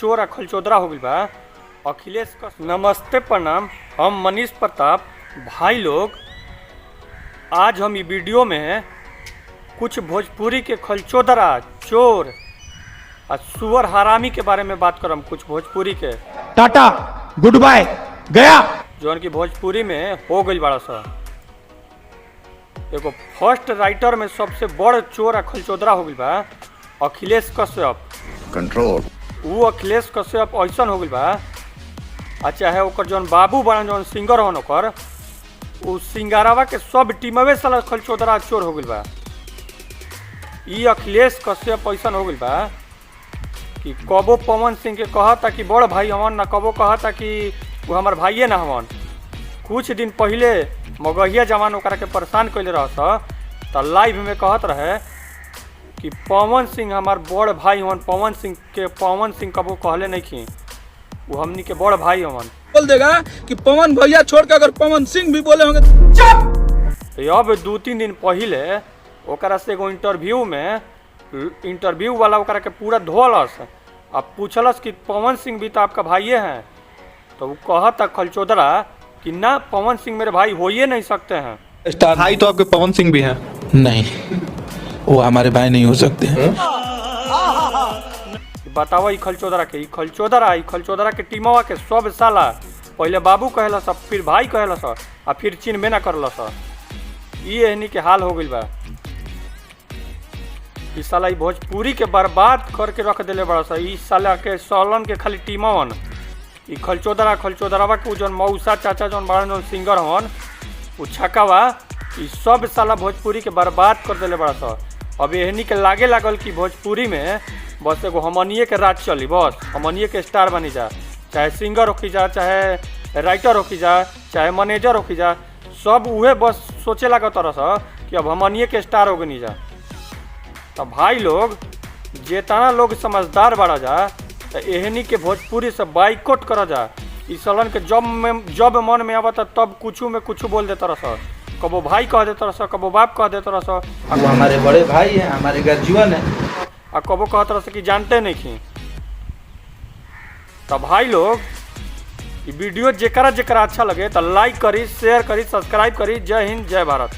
चोर आ खलचोदरा हो गई बा। अखिलेश का नमस्ते प्रणाम, हम मनीष प्रताप। भाई लोग, आज हम ये वीडियो में कुछ भोजपुरी के खलचोदरा, चोर और सुअर हरामी के बारे में बात करम। कुछ भोजपुरी के टाटा गुड बाय गया जौन की भोजपुरी में हो गई बड़ा सा। एगो फर्स्ट राइटर में सबसे बड़ चोर आ खलचोदरा हो गई बा अखिलेश कश्यप। कंट्रोल वो अखिलेश कश्यप ऐसा हो गई बा, आ चाहे ओकर जौन बाबू बना जौन सिंगर हन ओकर उ सिंगारावा के सब टीमवे साला खलचोदरा चोर हो गई बा। ई अखिलेश कश्यप ऐसा हो गई बा कि कबो पवन सिंह के कहता कि बड़ भाई हवन, ना कबो कहता कि वो हमार भाइये ना हवन। कुछ दिन पहले मगहिया जवान ओकरा के परेशान कैले रहस तो लाइव में कहत रहे कि पवन सिंह हमार बड़ भाई हवन। पवन सिंह कबो कहले नहीं कि वो हमनी के बड़ भाई हवन। बोल देगा कि पवन भैया छोड़ के अगर पवन सिंह भी बोले होंगे चुप। अब 2-3 दिन पहले ओकरा से एगो इंटरव्यू वाला ओकरा के पूरा धोलस आ पूछलस कि पवन सिंह भी तो आपका भाइये हैं। तो वो कहता खलचोदरा कि ना, पवन सिंह मेरे भाई हो ही नहीं सकते हैं। भाई तो आपके पवन सिंह भी हैं। नहीं, वो हमारे भाई नहीं हो सकते हैं। बताओ ई खलचोदरा के टीमवा के सब साला पहले बाबू कहलस, फिर भाई कहलस आ फिर चिन्हबे ना करलस। ये एहनी के हाल हो गइल बा। ई साला ई भोजपुरी के बर्बाद करके रख देले बड़ा सा। ई साला के सोलन के खाली टीमवन ई खलचोदरावा के जौन मौसा चाचा जौन बड़ा जौन सिंगर हवन उ छकावा, ई सब साला भोजपुरी के बर्बाद कर देले बड़ा सा। अब एहनी के लागे लागल कि भोजपुरी में बस एगो हमनिए के राज चली, बस हमनिए के स्टार बनी जा। चाहे सिंगर होखी जा, चाहे राइटर होखी जा, चाहे मैनेजर होखी जा, सब उहे बस सोचे लागत रह कि अब हमनिए के स्टार हो गनी जा। तो भाई लोग, जेतना लोग समझदार बड़ा जा तो एहनी के भोजपुरी से बाइकआउट करा जा। इस सलन के जब मन में आवता तब कुछ में कुछ बोल देता रह। कबो भाई कह देता रह, कबो बाप कह देता रह, वो हमारे बड़े भाई हैं, हमारे गर्जीवन है। आ कबो कहता रह कि जानते नहीं थी। तो भाई लोग, ये वीडियो जेकरा अच्छा लगे तो लाइक करी, शेयर करी, सब्सक्राइब करी। जय हिंद, जय भारत।